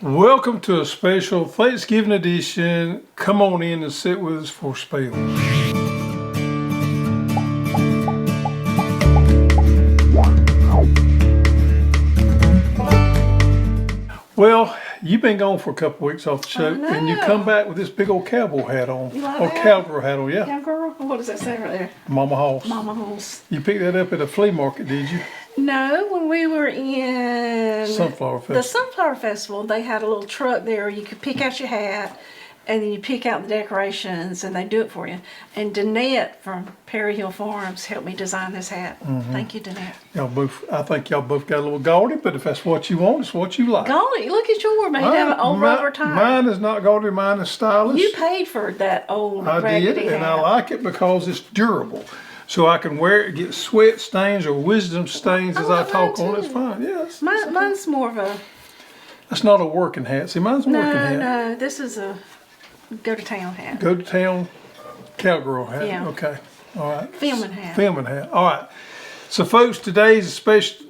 Welcome to a special Thanksgiving edition. Come on in and sit with us for a spell. Well, you've been gone for a couple of weeks off the show, and you come back with this big old cowboy hat on. You like or that? cowgirl hat on, yeah. Cowgirl? What does that say right there? Mama Hoss. Mama Hoss. You picked that up at a flea market, did you? No, when we were in Sunflower Festival. the Sunflower Festival, they had a little truck there. You could pick out your hat, and then you pick out the decorations, and they do it for you. And Danette from Perry Hill Farms helped me design this hat. Thank you, Danette. Y'all both, I think y'all both got a little gaudy, but if that's what you want, it's what you like. Golly, look at yours, made out of old rubber tire. Mine is not gaudy, mine is stylish. You paid for that old I raggedy did, and hat. I like it because it's durable. So I can wear it, get sweat stains or wisdom stains as I like talk mine on it. It's too. fine, yes. Mine's more of a That's not a working hat. See, mine's a working hat. no. This is a go to town hat. Go to town cowgirl hat. Yeah. Okay. All right. Filming hat. Filming hat. All right. So, folks, today's a special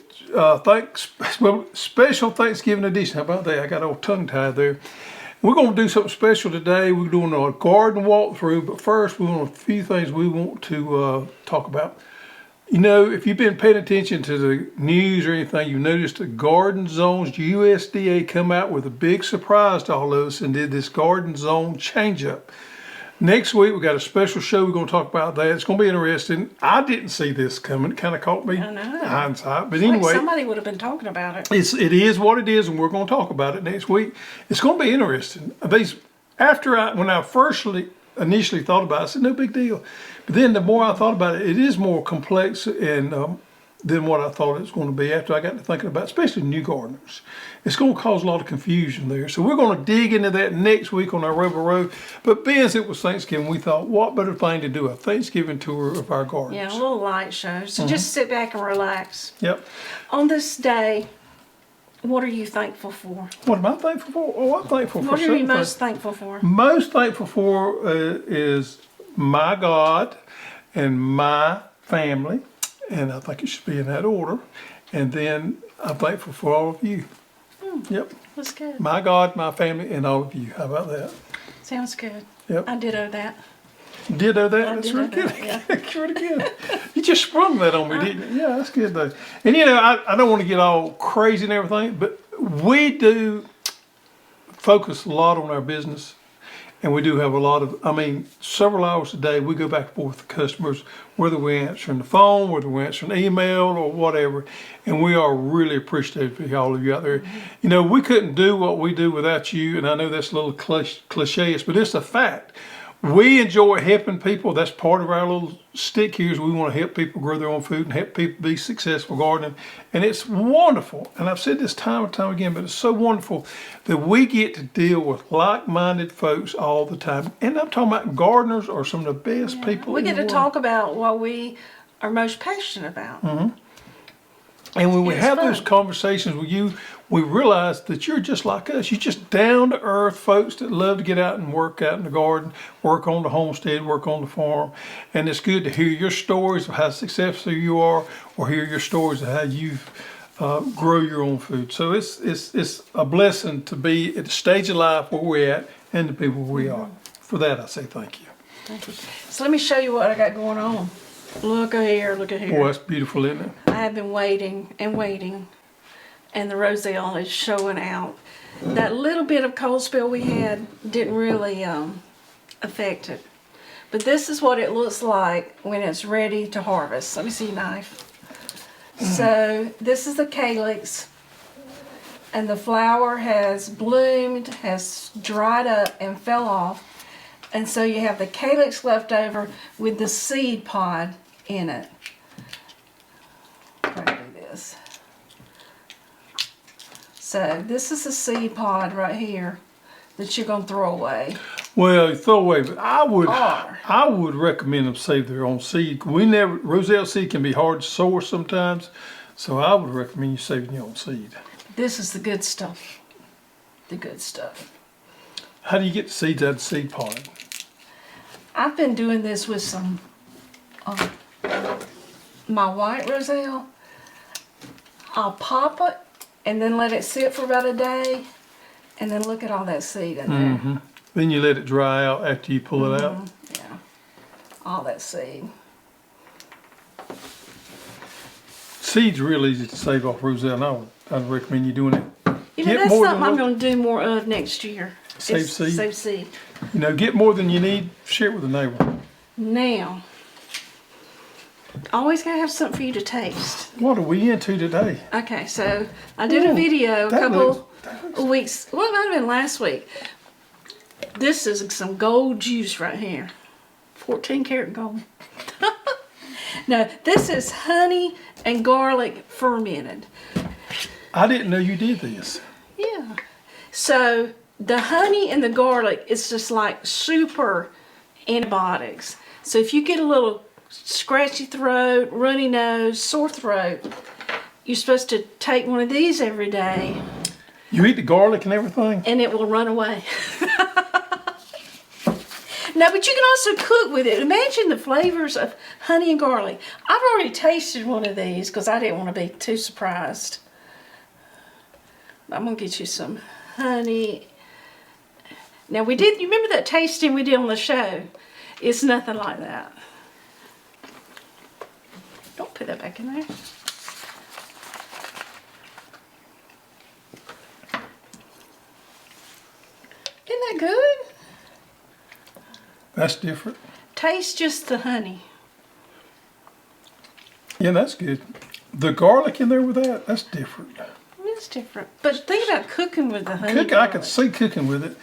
special Thanksgiving edition. How about that? I got all tongue tied there. We're going to do something special today. We're doing a garden walkthrough, but first we want a few things we want to talk about. You know, if you've been paying attention to the news or anything, you've noticed the garden zones, USDA come out with a big surprise to all of us and did this garden zone change up. Next week, we got a special show. We're going to talk about that. It's going to be interesting. I didn't see this coming. It kind of caught me in hindsight. But anyway, Like somebody would have been talking about it. it is what it is, and we're going to talk about it next week. It's going to be interesting. When I initially thought about it, I said, no big deal. But then the more I thought about it, it is more complex and than what I thought it was going to be after I got to thinking about, especially new gardeners. It's going to cause a lot of confusion there. So we're going to dig into that next week on our Rebel Road. But being as it was Thanksgiving, we thought, what better thing to do a Thanksgiving tour of our gardens? Yeah, a little light show. So just sit back and relax. Yep. On this day, what are you thankful for? What am I thankful for? Oh, I'm thankful for What are you something. most thankful for? Most thankful for is my God and my family. And I think it should be in that order. And then I'm thankful for all of you. Yep. That's good. My God, my family, and all of you. How about that? Sounds good. Yep. I ditto that. Ditto that? I That's ditto really good. that, yeah. That's really good. You just sprung that on me, didn't you? Yeah, that's good though. And you know, I don't want to get all crazy and everything, but we do focus a lot on our business. And we do have a lot of, several hours a day, we go back and forth with customers, whether we're answering the phone, whether we're answering email or whatever. And we are really appreciative of all of you out there. You know, we couldn't do what we do without you. And I know that's a little cliche, but it's a fact. We enjoy helping people. That's part of our little stick here is we want to help people grow their own food and help people be successful gardening. And it's wonderful. And I've said this time and time again, but it's so wonderful that we get to deal with like-minded folks all the time. And I'm talking about gardeners are some of the best people We in get the to world. talk about what we are most passionate about. And when we It's have fun. those conversations with you, we realize that you're just like us. You're just down to earth folks that love to get out and work out in the garden, work on the homestead, work on the farm. And it's good to hear your stories of how successful you are or hear your stories of how you grow your own food. So it's a blessing to be at the stage of life where we're at and the people we are. For that, I say thank you. Thank you. So let me show you what I got going on. Look at here, look at here. Boy, that's beautiful, isn't it? I have been waiting and waiting, and the Roselle is showing out. That little bit of cold spell we had didn't really affect it. But this is what it looks like when it's ready to harvest. Let me see your knife. So this is the calyx, and the flower has bloomed, has dried up and fell off. And so you have the calyx left over with the seed pod in it. Try to do this. So this is the seed pod right here that you're going to throw away. Well, throw away, but I Or- would recommend them save their own seed. Roselle seed can be hard to source sometimes, so I would recommend you saving your own seed. This is the good stuff. The good stuff. How do you get the seeds out of the seed pod? I've been doing this with some my white Roselle. I'll pop it and then let it sit for about a day, And then look at all that seed in there. Then you let it dry out after you pull it out. Yeah, all that seed. Seed's real easy to save off Roselle, and I'd recommend you doing it. You know, that's something I'm going to do more of next year. Save seed. Save seed. You know, get more than you need, share it with a neighbor. Now, always got to have something for you to taste. What are we into today? Okay, so I did a video a couple looks- of weeks, well, it might have been last week. This is some gold juice right here. 14 karat gold. No, this is honey and garlic fermented. I didn't know you did this. Yeah. So the honey and the garlic is just like super antibiotics. So if you get a little scratchy throat, runny nose, sore throat, you're supposed to take one of these every day. You eat the garlic and everything? And it will run away. No, but you can also cook with it. Imagine the flavors of honey and garlic. I've already tasted one of these because I didn't want to be too surprised. I'm going to get you some honey. Now you remember that tasting we did on the show? It's nothing like that. Don't put that back in there. Isn't that good? That's different. Taste just the honey. Yeah, that's good. The garlic in there with that's different. It's different. But think about cooking with the honey. I could see cooking with it.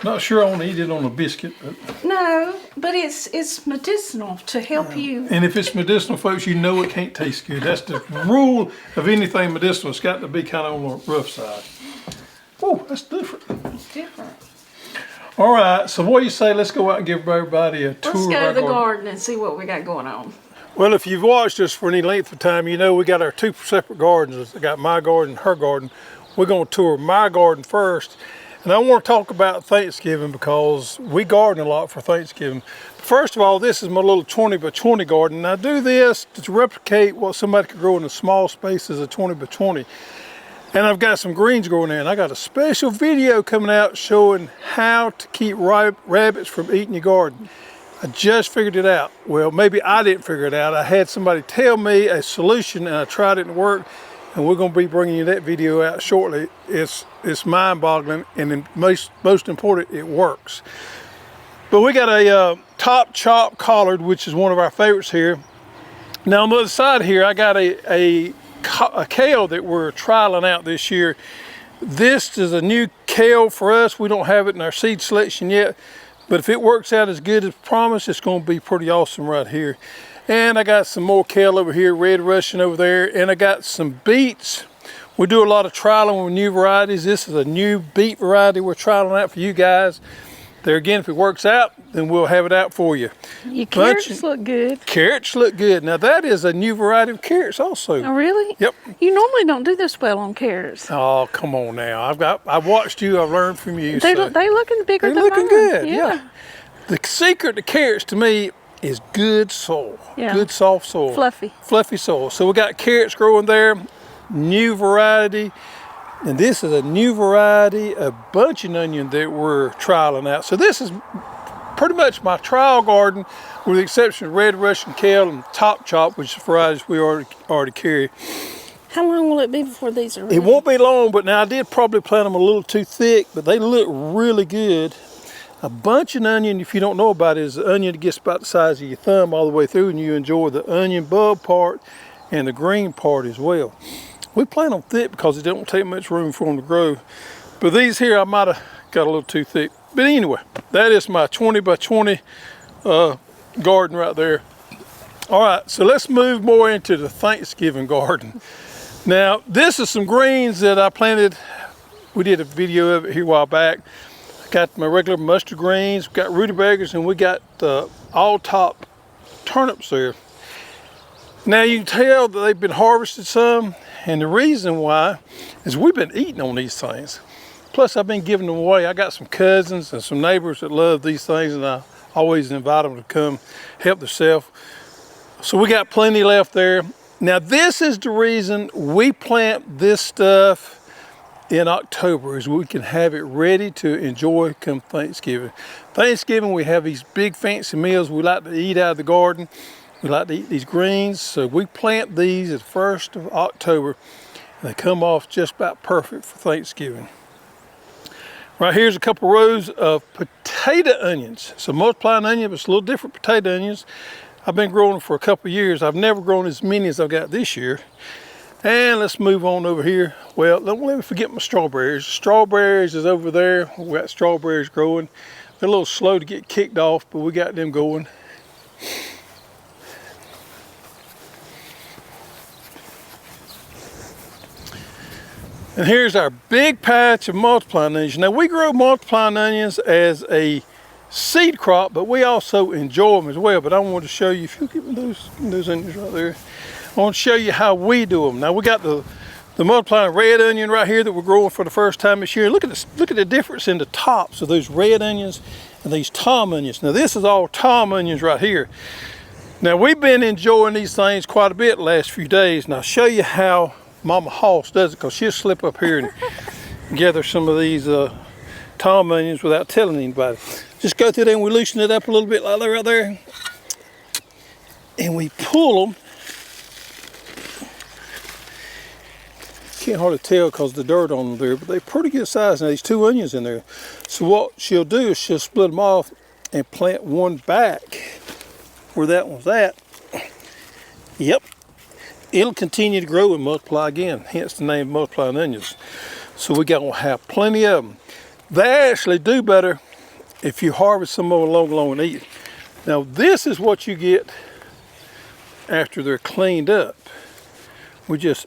Not sure I want to eat it on a biscuit. But. No, but it's medicinal to help you. And if it's medicinal, folks, you know it can't taste good. That's the rule of anything medicinal. It's got to be kind of on the rough side. Oh, that's different. It's different. All right, so what do you say? Let's go out and give everybody a tour Let's of go our to the garden. garden and see what we got going on. Well, if you've watched us for any length of time, you know we got our two separate gardens. I got my garden and her garden. We're going to tour my garden first. And I want to talk about Thanksgiving because we garden a lot for Thanksgiving. First of all, this is my little 20 by 20 garden. And I do this to replicate what somebody could grow in a small space as a 20 by 20. And I've got some greens growing there. And I got a special video coming out showing how to keep rabbits from eating your garden. I just figured it out. Well, maybe I didn't figure it out. I had somebody tell me a solution and I tried it and it worked. And we're going to be bringing you that video out shortly. It's mind-boggling, and then most important, it works. But we got a top chop collard, which is one of our favorites here. Now on the other side here, I got a kale that we're trialing out this year. This is a new kale for us. We don't have it in our seed selection yet, but if it works out as good as promised, it's going to be pretty awesome right here. And I got some more kale over here, red Russian over there, and I got some beets. We do a lot of trialing with new varieties. This is a new beet variety we're trialing out for you guys. There again, if it works out, then we'll have it out for you. Your carrots look good. Carrots look good. Now that is a new variety of carrots also. Oh, really? Yep. You normally don't do this well on carrots. Oh, come on now. I've watched you, I've learned from you. They looking bigger than They're looking mine. good, yeah. The secret to carrots to me is good soil. Yeah. Good soft soil. Fluffy soil. So we got carrots growing there, new variety. And this is a new variety of bunching onion that we're trialing out. So this is pretty much my trial garden with the exception of red Russian kale and top chop, which is varieties we already carry. How long will it be before these are ready? It won't be long, but now I did probably plant them a little too thick, but they look really good. A bunching onion, if you don't know about it, is the onion that gets about the size of your thumb all the way through, and you enjoy the onion bulb part and the green part as well. We plant them thick because it don't take much room for them to grow. But these here, I might have got a little too thick. But anyway, that is my 20 by 20 garden right there. All right, so let's move more into the Thanksgiving garden. Now, this is some greens that I planted. We did a video of it here a while back. Got my regular mustard greens, got rutabagas, and we got all top turnips there. Now you can tell that they've been harvested some, and the reason why is we've been eating on these things. Plus I've been giving them away. I got some cousins and some neighbors that love these things, and I always invite them to come help themselves. So we got plenty left there. Now this is the reason we plant this stuff in October is we can have it ready to enjoy come Thanksgiving. Thanksgiving, we have these big fancy meals we like to eat out of the garden. We like to eat these greens, so we plant these at the 1st of October. And they come off just about perfect for Thanksgiving. Right here's a couple rows of potato onions. It's a multiplying onion, but it's a little different potato onions. I've been growing them for a couple of years. I've never grown as many as I've got this year. And let's move on over here. Well, don't let me forget my strawberries. Strawberries is over there. We got strawberries growing. They're a little slow to get kicked off, but we got them going. And here's our big patch of multiplying onions. Now we grow multiplying onions as a seed crop, but we also enjoy them as well. But I wanted to show you, if you give me those onions right there, I want to show you how we do them. Now we got the multiplying red onion right here that we're growing for the first time this year. Look at this, look at the difference in the tops of those red onions and these tom onions. Now this is all tom onions right here. Now we've been enjoying these things quite a bit the last few days, and I'll show you how Mama Hoss does it, because she'll slip up here and gather some of these tom onions without telling anybody. Just go through there and we loosen it up a little bit like that right there. And we pull them. Can't hardly tell because of the dirt on them there, but they're pretty good size. Now these 2 onions in there. So what she'll do is she'll split them off and plant one back where that one's at. Yep. It'll continue to grow and multiply again, hence the name multiplying onions. So we're going to have plenty of them. They actually do better if you harvest some more along and eat. Now this is what you get after they're cleaned up. We just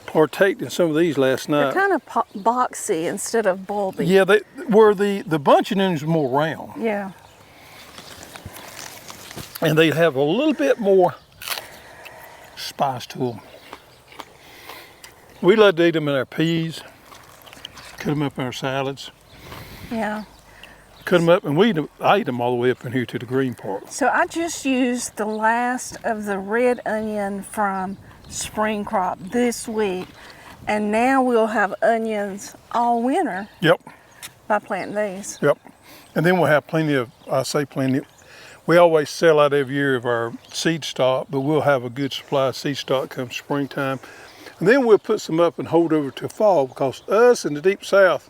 partaked in some of these last night. They're kind of boxy instead of bulby. Yeah, the bunching onions are more round. Yeah. And they have a little bit more spice to them. We love to eat them in our peas, cut them up in our salads. Yeah. Cut them up, and I eat them all the way up in here to the green part. So I just used the last of the red onion from spring crop this week, and now we'll have onions all winter. Yep. By planting these. Yep. And then we'll have plenty of, we always sell out every year of our seed stock, but we'll have a good supply of seed stock come springtime. And then we'll put some up and hold over to fall, because us in the deep south,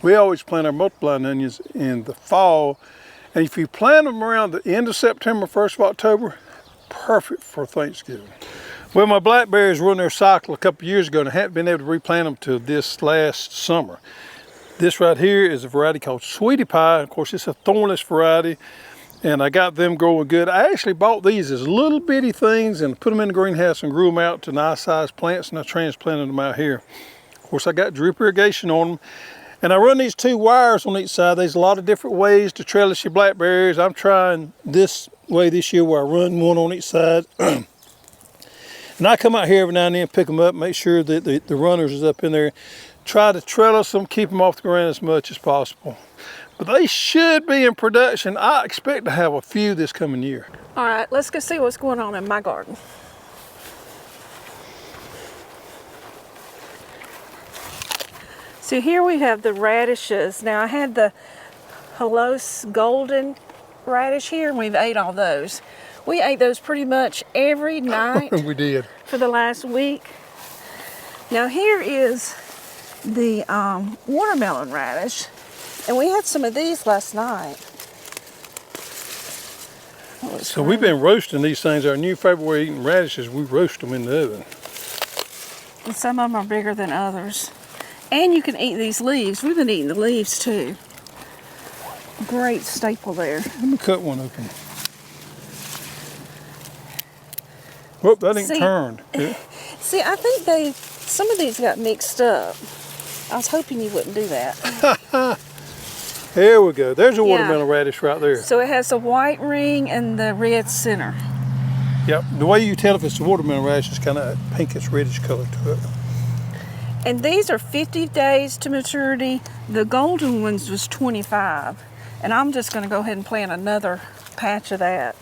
we always plant our multiplying onions in the fall. And if you plant them around the end of September, 1st of October, perfect for Thanksgiving. Well, my blackberries run their cycle a couple years ago, and I haven't been able to replant them till this last summer. This right here is a variety called Sweetie Pie. Of course, it's a thornless variety, and I got them growing good. I actually bought these as little bitty things and put them in the greenhouse and grew them out to nice sized plants, and I transplanted them out here. Of course, I got drip irrigation on them, and I run these 2 wires on each side. There's a lot of different ways to trellis your blackberries. I'm trying this way this year, where I run one on each side. And I come out here every now and then, pick them up, make sure that the runners is up in there. Try to trellis them, keep them off the ground as much as possible. But they should be in production. I expect to have a few this coming year. All right, let's go see what's going on in my garden. So here we have the radishes. Now I had the Hellos golden radish here, and we've ate all those. We ate those pretty much every night. We did. For the last week. Now here is the watermelon radish, and we had some of these last night. So we've been roasting these things. Our new favorite way of eating radishes, we roast them in the oven. And some of them are bigger than others. And you can eat these leaves. We've been eating the leaves too. Great staple there. Let me cut one open. Whoop, that ain't turned. Yeah. See, I think some of these got mixed up. I was hoping you wouldn't do that. There we go. There's a watermelon radish right there. So it has the white ring and the red center. Yep. The way you tell if it's a watermelon radish is kind of pinkish reddish color to it. And these are 50 days to maturity. The golden ones was 25. And I'm just going to go ahead and plant another patch of that.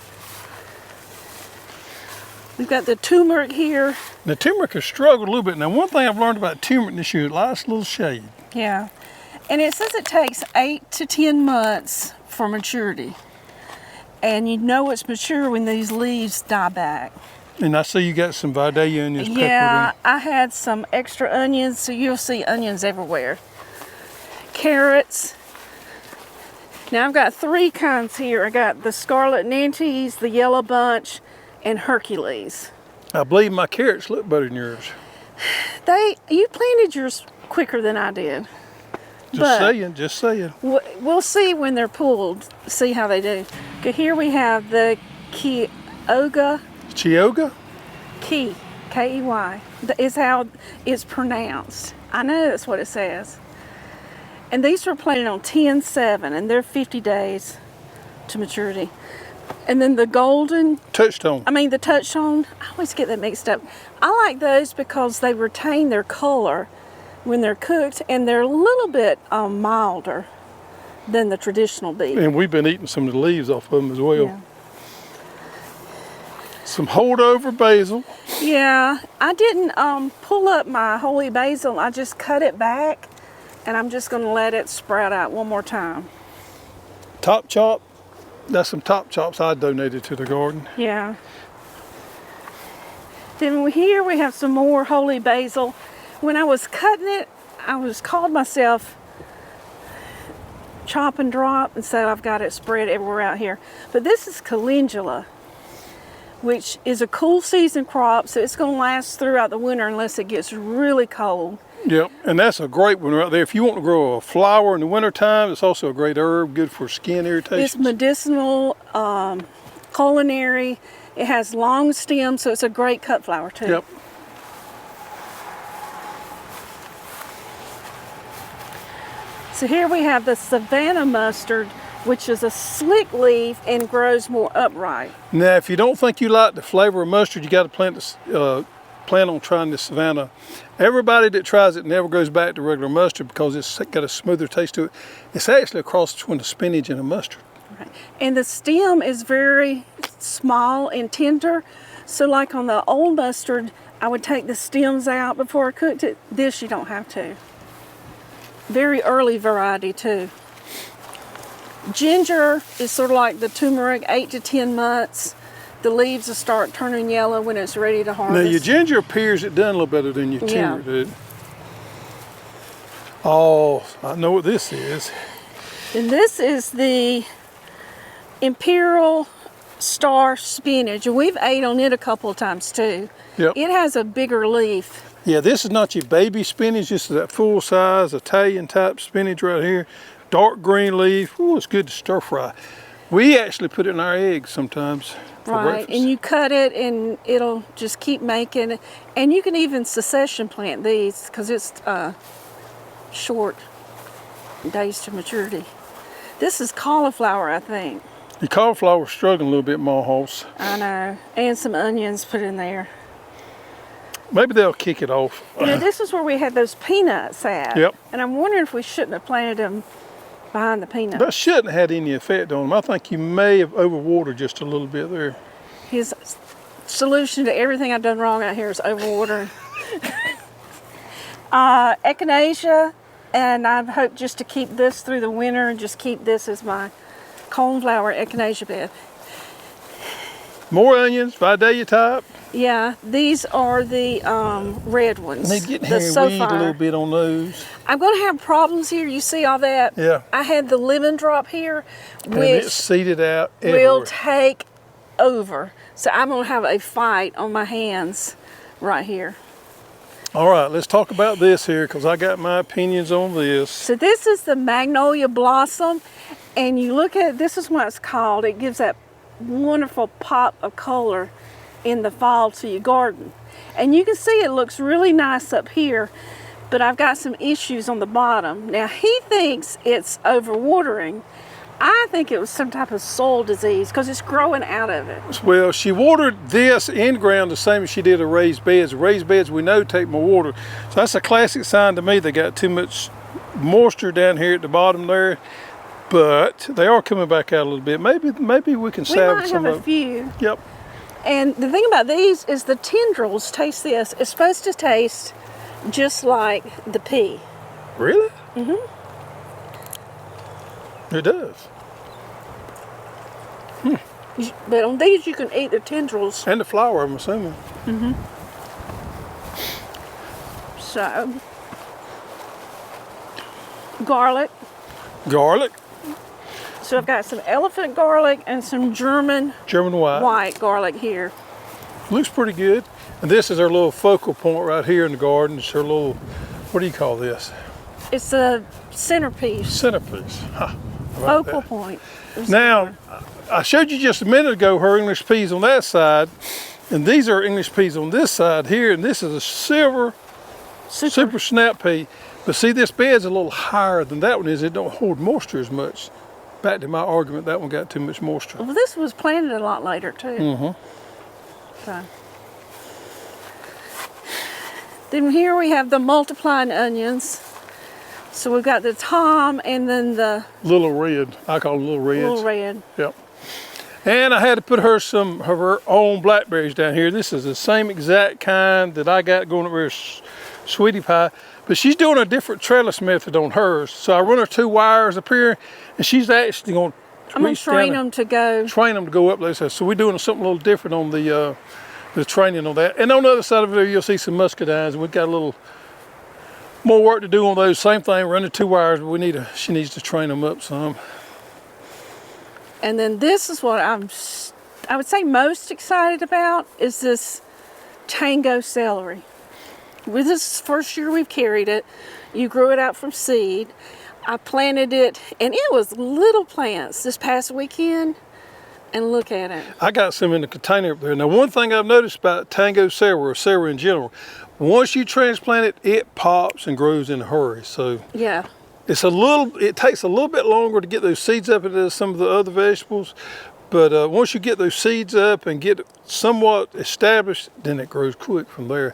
We've got the turmeric here. The turmeric has struggled a little bit. Now, one thing I've learned about turmeric this year, it likes a little shade. Yeah. And it says it takes 8 to 10 months for maturity. And you know it's mature when these leaves die back. And I see you got some Vidalia onions peppered in. Yeah, I had some extra onions, so you'll see onions everywhere. Carrots. Now I've got 3 kinds here. I got the Scarlet Nantes, the Yellow Bunch, and Hercules. I believe my carrots look better than yours. You planted yours quicker than I did. Just saying. We'll see when they're pulled, see how they do. Okay, here we have the Chioggia. Chioggia? Key, is how it's pronounced. I know that's what it says. And these were planted on 10-7, and they're 50 days to maturity. And then the golden... the touchstone, I always get that mixed up. I like those because they retain their color when they're cooked, and they're a little bit milder than the traditional beet. And we've been eating some of the leaves off of them as well. Yeah. Some holdover basil. Yeah, I didn't pull up my holy basil. I just cut it back, and I'm just going to let it sprout out one more time. Top chop. That's some top chops I donated to the garden. Yeah. Then here we have some more holy basil. When I was cutting it, called myself chop and drop, and so I've got it spread everywhere out here. But this is calendula, which is a cool season crop, so it's going to last throughout the winter unless it gets really cold. Yep, and that's a great one right there. If you want to grow a flower in the wintertime, it's also a great herb, good for skin irritation. It's medicinal, culinary. It has long stems, so it's a great cut flower too. Yep. So here we have the Savannah mustard, which is a slick leaf and grows more upright. Now, if you don't think you like the flavor of mustard, you got to plan on trying the Savannah. Everybody that tries it never goes back to regular mustard because it's got a smoother taste to it. It's actually a cross between a spinach and a mustard. Right. And the stem is very small and tender. So like on the old mustard, I would take the stems out before I cooked it. This you don't have to. Very early variety too. Ginger is sort of like the turmeric, 8 to 10 months. The leaves will start turning yellow when it's ready to harvest. Now your ginger appears it done a little better than your turmeric did. Oh, I know what this is. And this is the Imperial Star spinach. And we've ate on it a couple of times too. Yep. It has a bigger leaf. Yeah, this is not your baby spinach. This is that full size Italian type spinach right here. Dark green leaf. Ooh, it's good to stir fry. We actually put it in our eggs sometimes for breakfast. And you cut it and it'll just keep making. And you can even succession plant these because it's short days to maturity. This is cauliflower, I think. The cauliflower's struggling a little bit, Ma Hoss. I know. And some onions put in there. Maybe they'll kick it off. You know, this is where we had those peanuts at. Yep. And I'm wondering if we shouldn't have planted them behind the peanuts. That shouldn't have had any effect on them. I think you may have overwatered just a little bit there. His solution to everything I've done wrong out here is overwatering. Echinacea, and I hope just to keep this through the winter and just keep this as my coneflower echinacea bed. More onions, Vidalia type. Yeah, these are the red ones. They get the hairy weed a little bit on those. I'm going to have problems here. You see all that? Yeah. I had the lemon drop here, And it's seeded out everywhere. will take over. So I'm going to have a fight on my hands right here. All right, let's talk about this here because I got my opinions on this. So this is the magnolia blossom, and you look at it, this is what it's called. It gives that wonderful pop of color in the fall to your garden. And you can see it looks really nice up here, but I've got some issues on the bottom. Now he thinks it's overwatering. I think it was some type of soil disease because it's growing out of it. Well, she watered this in ground the same as she did a raised beds. Raised beds we know take more water. So that's a classic sign to me they got too much moisture down here at the bottom there. But they are coming back out a little bit. Maybe we can salvage some of them. We might have a few. Yep. And the thing about these is the tendrils, taste this, it's supposed to taste just like the pea. Really? Mm-hmm. It does. But on these you can eat the tendrils. And the flour, I'm assuming. Mm-hmm. So, garlic. Garlic. So I've got some elephant garlic and some German white garlic here. Looks pretty good. And this is our little focal point right here in the garden. It's our little, what do you call this? It's a centerpiece. Centerpiece. Huh. Focal point. Now, I showed you just a minute ago her English peas on that side. And these are English peas on this side here. And this is a silver super snap pea. But see, this bed's a little higher than that one is. It don't hold moisture as much. Back to my argument, that one got too much moisture. Well, this was planted a lot later too. Mm-hmm. So. Then here we have the multiplying onions. So we've got the Tom and then the little red. I call them little reds. Little red. Yep. And I had to put her some of her own blackberries down here. This is the same exact kind that I got going over here, Sweetie Pie. But she's doing a different trellis method on hers. So I run her 2 wires up here, and she's actually going to I'm going to train them to go. Train them to go up like that. So we're doing something a little different on the training on that. And on the other side of it, you'll see some muscadines. We've got a little more work to do on those. Same thing, running 2 wires, but she needs to train them up some. And then this is what I would say most excited about is this tango celery. This is the first year we've carried it. You grew it out from seed. I planted it, and it was little plants this past weekend, and look at it. I got some in the container up there. Now, one thing I've noticed about tango celery, or celery in general, once you transplant it, it pops and grows in a hurry. So yeah, it takes a little bit longer to get those seeds up into some of the other vegetables. But once you get those seeds up and get it somewhat established, then it grows quick from there.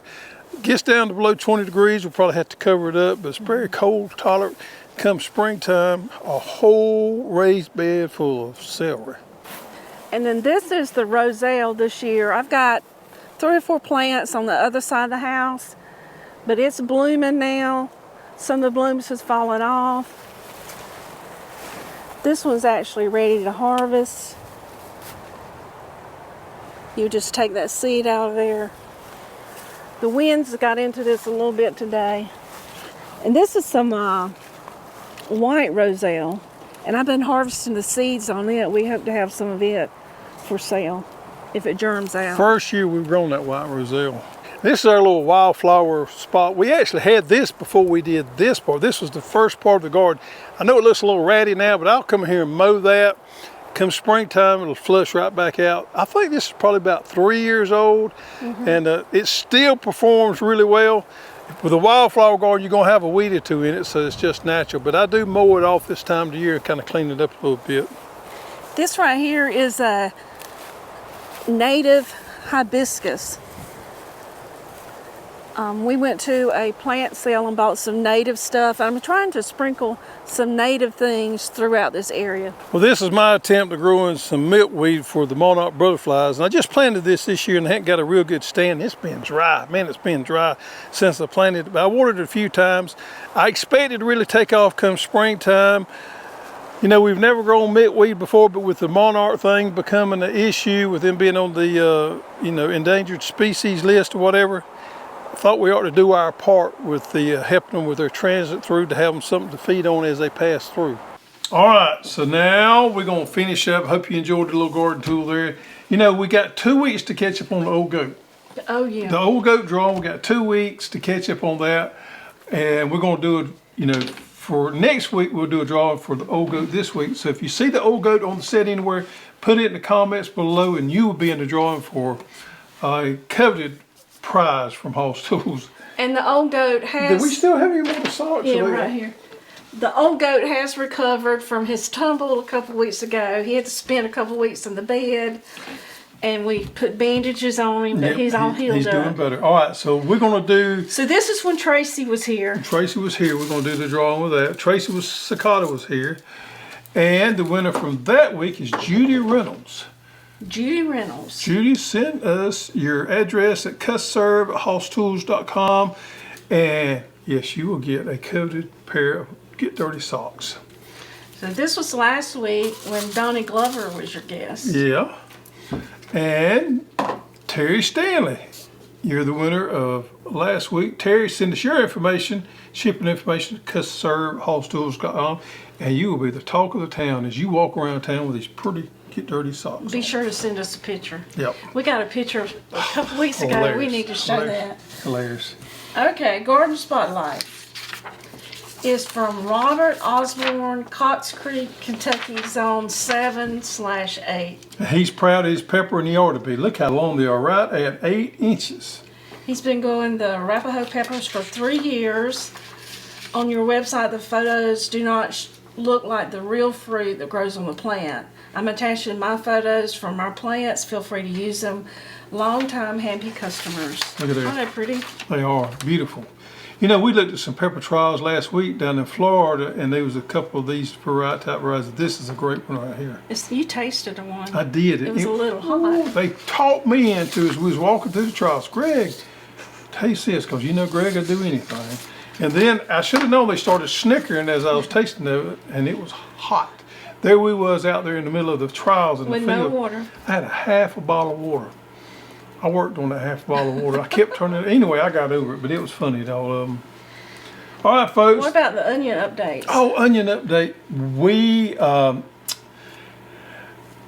Gets down to below 20 degrees, we'll probably have to cover it up, but it's very cold tolerant. Come springtime, a whole raised bed full of celery. And then this is the Roselle this year. I've got 3 or 4 plants on the other side of the house, but it's blooming now. Some of the blooms has fallen off. This one's actually ready to harvest. You just take that seed out of there. The winds got into this a little bit today. And this is some white Roselle. And I've been harvesting the seeds on it. We hope to have some of it for sale if it germs out. First year we've grown that white Roselle. This is our little wildflower spot. We actually had this before we did this part. This was the first part of the garden. I know it looks a little ratty now, but I'll come here and mow that. Come springtime, it'll flush right back out. I think this is probably about 3 years old, and it still performs really well. With a wildflower garden, you're gonna have a weed or 2 in it, so it's just natural. But I do mow it off this time of the year and kind of clean it up a little bit. This right here is a native hibiscus. We went to a plant sale and bought some native stuff. I'm trying to sprinkle some native things throughout this area. Well, this is my attempt at growing some milkweed for the monarch butterflies. And I just planted this year and hadn't got a real good stand. It's been dry. Man, it's been dry since I planted it. But I watered it a few times. I expected to really take off come springtime. You know, we've never grown milkweed before, but with the monarch thing becoming an issue, with them being on the endangered species list or whatever, I thought we ought to do our part with the helping them with their transit through, to have them something to feed on as they pass through. All right, so now we're gonna finish up. Hope you enjoyed the little garden tool there. You know, we got 2 weeks to catch up on the old goat. Oh yeah. The old goat drawing, we got 2 weeks to catch up on that. And we're gonna do it, for next week, we'll do a drawing for the old goat this week. So if you see the old goat on the set anywhere, put it in the comments below and you will be in the drawing for a coveted prize from Hall's Tools. And the old goat has... Do we still have any more socks? Yeah, right here. The old goat has recovered from his tumble a couple weeks ago. He had to spend a couple weeks in the bed, and we put bandages on him, but he's all healed up. He's doing better. All right, so we're going to do... So this is when Tracy was here. Tracy was here. We're going to do the drawing with that. Tracy Sakata was here. And the winner from that week is Judy Reynolds. Judy Reynolds. Judy, send us your address at custserve@hosstools.com, and yes, you will get a coveted pair of Get Dirty socks. So this was last week when Donnie Glover was your guest. Yeah. And Terry Stanley, you're the winner of last week. Terry, send us your information, shipping information to custserve@hosstools.com, and you will be the talk of the town as you walk around town with these pretty Get Dirty socks. Be sure to send us a picture. Yep. We got a picture a couple weeks ago. Hilarious. We need to show Hilarious. Hilarious. that. Okay, Garden Spotlight is from Robert Osborne, Cox Creek, Kentucky, Zone 7/8. And he's proud of his pepper, and he ought to be. Look how long they are, right at 8 inches. He's been growing the Arapaho peppers for 3 years. On your website, the photos do not look like the real fruit that grows on the plant. I'm attaching my photos from our plants. Feel free to use them. Long-time happy customers. Look at that. Aren't they pretty? They are beautiful. You know, we looked at some pepper trials last week down in Florida, and there was a couple of these type varieties. This is a great one right here. You tasted one. I did. It was a little Ooh, hot. they talked me into as we was walking through the trials. Greg, taste this, because you know Greg will do anything. And then I should have known they started snickering as I was tasting it, and it was hot. There we was out there in the middle of the trials in With the field. no water. I had a half a bottle of water. I worked on that half bottle of water. I kept turning it. Anyway, I got over it, but it was funny to all of them. All right, folks. What about the onion updates? Oh, onion update. We,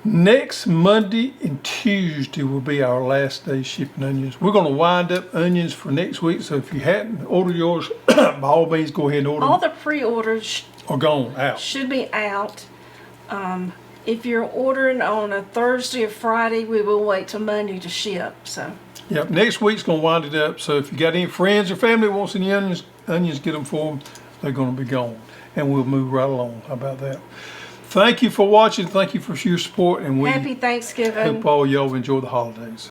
next Monday and Tuesday will be our last day shipping onions. We're going to wind up onions for next week, so if you hadn't ordered yours, by all means, go ahead and order All them. the pre-orders Or gone out. should be out. If you're ordering on a Thursday or Friday, we will wait till Monday to ship. So Yep, next week's going to wind it up, so if you got any friends or family that wants any onions, get them for them. They're going to be gone, and we'll move right along. How about that? Thank you for watching. Thank you for your support, and we happy Thanksgiving. hope all y'all enjoy the holidays.